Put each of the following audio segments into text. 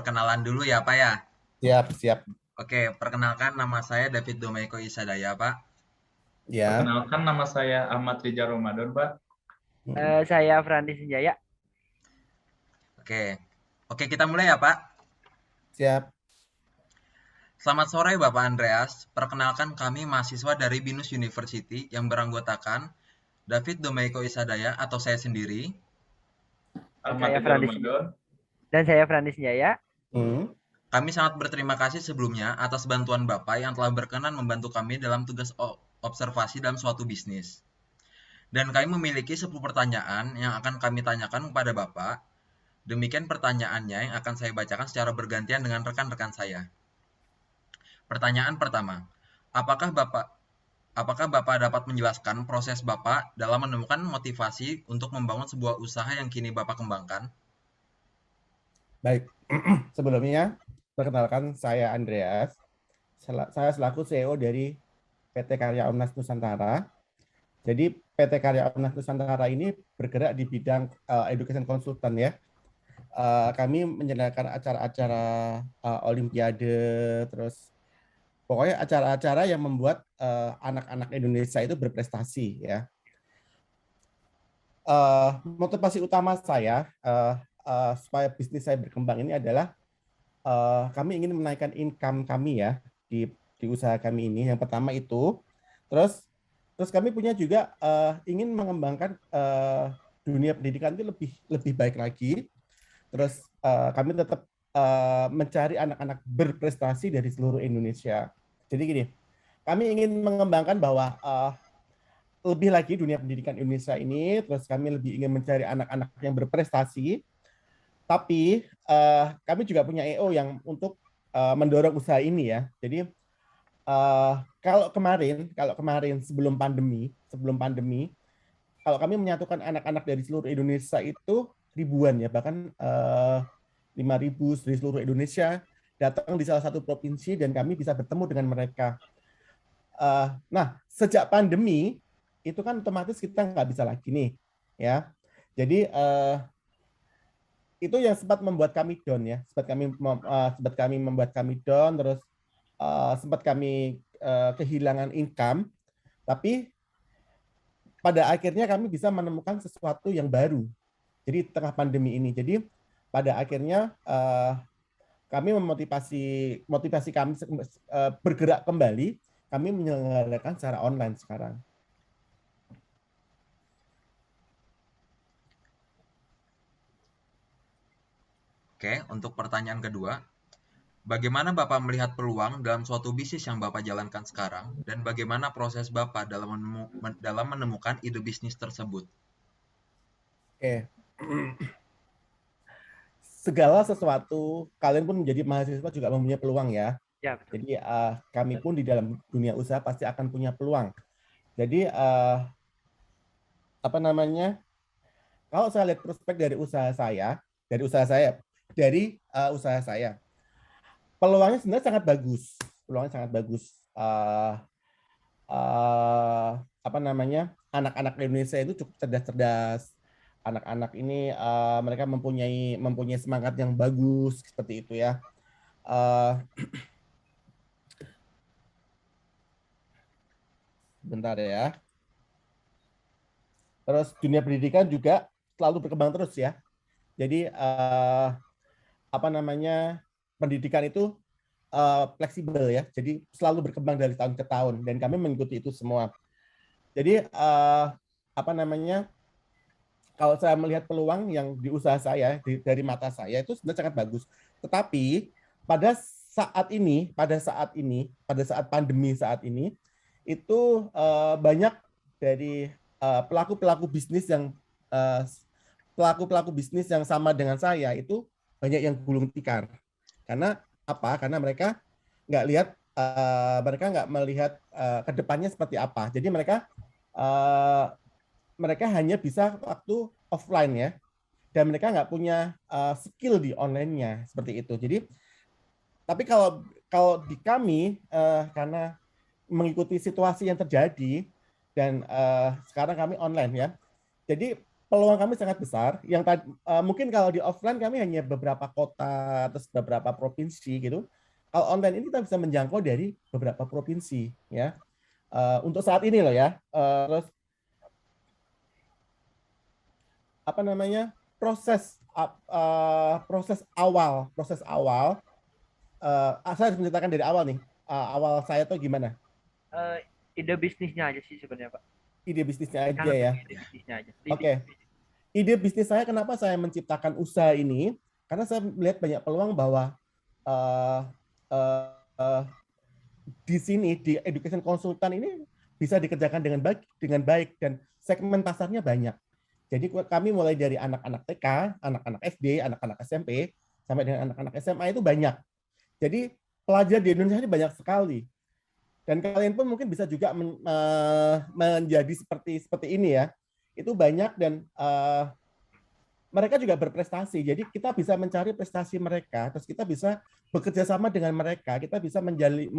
Perkenalan dulu ya, Pak ya. Siap, siap. Oke, perkenalkan nama saya David Domeko Isadaya, Pak. Ya. Perkenalkan nama saya Ahmad Rijal Ramadan, Pak. Saya Frandi Senjaya. Oke. Oke, kita mulai ya, Pak. Siap. Selamat sore, Bapak Andreas. Perkenalkan kami mahasiswa dari Binus University yang beranggotakan David Domeko Isadaya atau saya sendiri. Ahmad Saya Rijal Frandi Ramadan. Dan saya Frandi Senjaya. Hmm. Kami sangat berterima kasih sebelumnya atas bantuan Bapak yang telah berkenan membantu kami dalam tugas observasi dalam suatu bisnis. Dan kami memiliki 10 pertanyaan yang akan kami tanyakan kepada Bapak. Demikian pertanyaannya yang akan saya bacakan secara bergantian dengan rekan-rekan saya. Pertanyaan pertama, apakah Bapak dapat menjelaskan proses Bapak dalam menemukan motivasi untuk membangun sebuah usaha yang kini Bapak kembangkan? Baik. Sebelumnya, perkenalkan saya Andreas. Saya selaku CEO dari PT Karya Omnas Nusantara. Jadi PT Karya Omnas Nusantara ini bergerak di bidang education consultant ya. Kami menyelenggarakan acara-acara olimpiade, terus pokoknya acara-acara yang membuat anak-anak Indonesia itu berprestasi ya. Motivasi utama saya supaya bisnis saya berkembang ini adalah kami ingin menaikkan income kami ya di usaha kami ini. Yang pertama itu, terus kami punya juga ingin mengembangkan dunia pendidikan itu lebih baik lagi. Terus kami tetap mencari anak-anak berprestasi dari seluruh Indonesia. Jadi gini, kami ingin mengembangkan bahwa lebih lagi dunia pendidikan Indonesia ini, terus kami lebih ingin mencari anak-anak yang berprestasi, tapi kami juga punya EO yang untuk mendorong usaha ini ya. Jadi kalau kemarin sebelum pandemi, kalau kami menyatukan anak-anak dari seluruh Indonesia itu ribuan ya, bahkan 5.000 dari seluruh Indonesia datang di salah satu provinsi dan kami bisa bertemu dengan mereka. Nah, sejak pandemi itu kan otomatis kita nggak bisa lagi nih, ya. Jadi itu yang sempat membuat kami down ya, sempat kami membuat kami down, terus sempat kami kehilangan income, tapi pada akhirnya kami bisa menemukan sesuatu yang baru. Jadi tengah pandemi ini, jadi pada akhirnya kami motivasi kami bergerak kembali, kami menyelenggarakan secara online sekarang. Oke, untuk pertanyaan kedua, bagaimana Bapak melihat peluang dalam suatu bisnis yang Bapak jalankan sekarang, dan bagaimana proses Bapak dalam menemukan ide bisnis tersebut? Oke. Segala sesuatu, kalian pun menjadi mahasiswa juga mempunyai peluang ya. Ya, betul. Jadi kami pun di dalam dunia usaha pasti akan punya peluang. Jadi apa namanya? Kalau saya lihat prospek dari usaha saya, peluangnya sebenarnya sangat bagus. Peluangnya sangat bagus. Apa namanya? Anak-anak Indonesia itu cukup cerdas-cerdas. Anak-anak ini mereka mempunyai semangat yang bagus seperti itu ya. Bentar ya. Terus dunia pendidikan juga selalu berkembang terus ya. Jadi apa namanya, pendidikan itu fleksibel ya. Jadi selalu berkembang dari tahun ke tahun dan kami mengikuti itu semua. Jadi apa namanya, kalau saya melihat peluang yang di usaha saya dari mata saya itu sebenarnya sangat bagus. Tetapi pada saat pandemi saat ini itu banyak dari pelaku-pelaku bisnis yang sama dengan saya itu banyak yang gulung tikar. Karena apa? Karena mereka nggak melihat ke depannya seperti apa. Jadi mereka hanya bisa waktu offline ya, dan mereka nggak punya skill di online-nya seperti itu. Jadi, tapi kalau di kami karena mengikuti situasi yang terjadi dan sekarang kami online ya, jadi peluang kami sangat besar. Mungkin kalau di offline kami hanya beberapa kota, terus beberapa provinsi gitu. Kalau online ini kita bisa menjangkau dari beberapa provinsi, ya. Untuk saat ini loh ya. Terus apa namanya, proses awal saya harus menceritakan dari awal nih. Awal saya tuh gimana? Ide bisnisnya aja sih sebenarnya, Pak. Ide bisnisnya aja Sangat ya. ide bisnisnya aja. Oke. Ide bisnis saya, kenapa saya menciptakan usaha ini? Karena saya melihat banyak peluang bahwa uh, uh, uh, di sini di education konsultan ini bisa dikerjakan dengan baik dan segmen pasarnya banyak. Jadi kami mulai dari anak-anak TK, anak-anak SD, anak-anak SMP, sampai dengan anak-anak SMA itu banyak. Jadi pelajar di Indonesia ini banyak sekali. Dan kalian pun mungkin bisa juga menjadi seperti ini ya. Itu banyak dan mereka juga berprestasi. Jadi kita bisa mencari prestasi mereka, terus kita bisa bekerja sama dengan mereka. Kita bisa menjalin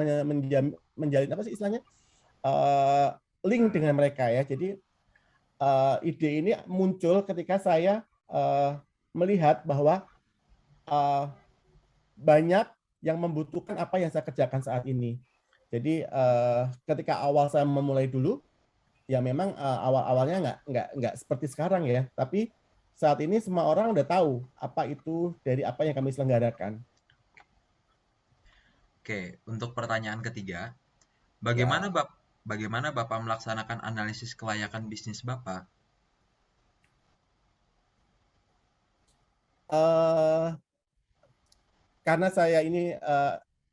apa sih istilahnya, link dengan mereka ya. Jadi ide ini muncul ketika saya melihat bahwa banyak yang membutuhkan apa yang saya kerjakan saat ini. Jadi ketika awal saya memulai dulu, ya memang awal-awalnya nggak seperti sekarang ya. Tapi saat ini semua orang udah tahu apa itu dari apa yang kami selenggarakan. Oke, untuk pertanyaan ketiga, Ya. bagaimana Bapak melaksanakan analisis kelayakan bisnis Bapak? Karena saya ini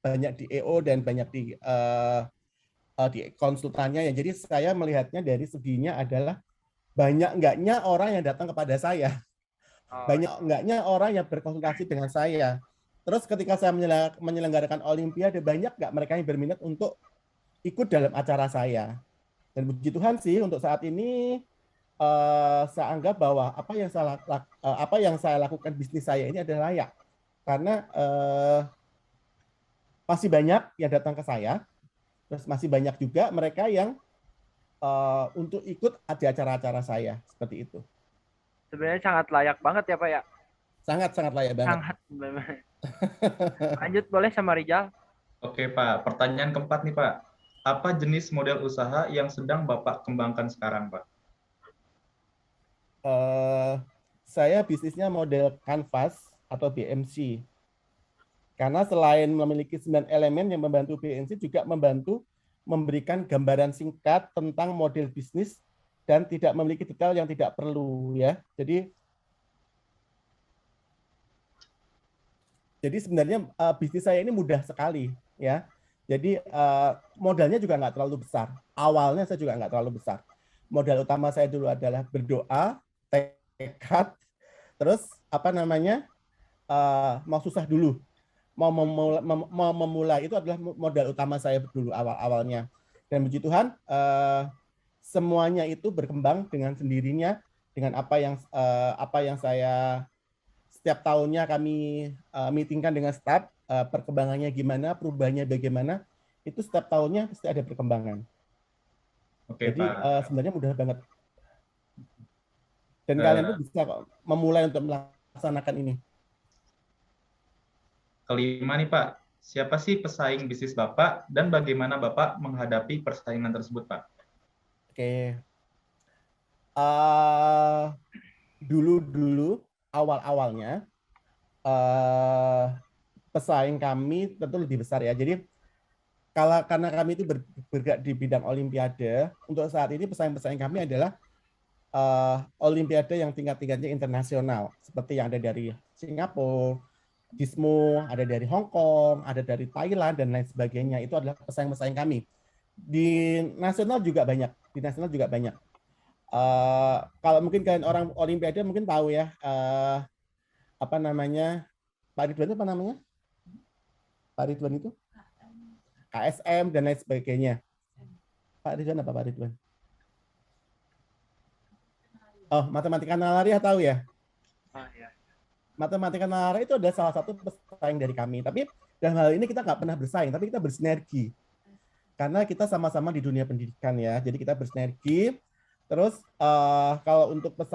banyak di EO dan banyak di konsultannya ya. Jadi saya melihatnya dari seginya adalah banyak enggaknya orang yang datang kepada saya. Banyak enggaknya orang yang berkonsultasi dengan saya. Terus ketika saya menyelenggarakan Olimpiade, banyak enggak mereka yang berminat untuk ikut dalam acara saya. Dan puji Tuhan sih untuk saat ini saya anggap bahwa apa yang saya lakukan bisnis saya ini adalah layak. Karena masih banyak yang datang ke saya, terus masih banyak juga mereka yang untuk ikut di acara-acara saya, seperti itu. Sebenarnya sangat layak banget ya, Pak ya. Sangat layak banget. Sangat. Lanjut boleh sama Rijal. Oke Pak, pertanyaan keempat nih Pak. Apa jenis model usaha yang sedang Bapak kembangkan sekarang Pak? Saya bisnisnya model canvas atau BMC. Karena selain memiliki 9 elemen yang membantu BMC, juga membantu memberikan gambaran singkat tentang model bisnis dan tidak memiliki detail yang tidak perlu ya. Jadi sebenarnya bisnis saya ini mudah sekali ya. Jadi modalnya juga nggak terlalu besar. Awalnya saya juga nggak terlalu besar. Modal utama saya dulu adalah berdoa, tekad, terus mau susah dulu. Mau memulai itu adalah modal utama saya dulu awalnya. Dan puji Tuhan, semuanya itu berkembang dengan sendirinya, dengan apa yang saya setiap tahunnya kami meetingkan dengan staff, perkembangannya gimana, perubahannya bagaimana, itu setiap tahunnya pasti ada perkembangan. Oke, Jadi Pak. sebenarnya mudah banget. Dan kalian pun bisa memulai untuk melaksanakan ini. Kelima nih Pak, siapa sih pesaing bisnis Bapak dan bagaimana Bapak menghadapi persaingan tersebut Pak? Oke. Dulu awal-awalnya pesaing kami tentu lebih besar ya. Jadi karena kami itu bergerak di bidang Olimpiade, untuk saat ini pesaing-pesaing kami adalah Olimpiade yang tingkat-tingkatnya internasional, seperti yang ada dari Singapura, Dismo, ada dari Hong Kong, ada dari Thailand dan lain sebagainya. Itu adalah pesaing-pesaing kami. Di nasional juga banyak. Kalau mungkin kalian orang Olimpiade mungkin tahu ya, Pak Ridwan itu apa namanya? Pak Ridwan itu? KSM dan lain sebagainya. Pak Ridwan? Oh, matematika nalariah tahu ya? Ya. Matematika nalariah itu adalah salah satu pesaing dari kami. Tapi dalam hal ini kita nggak pernah bersaing, tapi kita bersinergi. Karena kita sama-sama di dunia pendidikan ya. Jadi kita bersinergi. Terus kalau untuk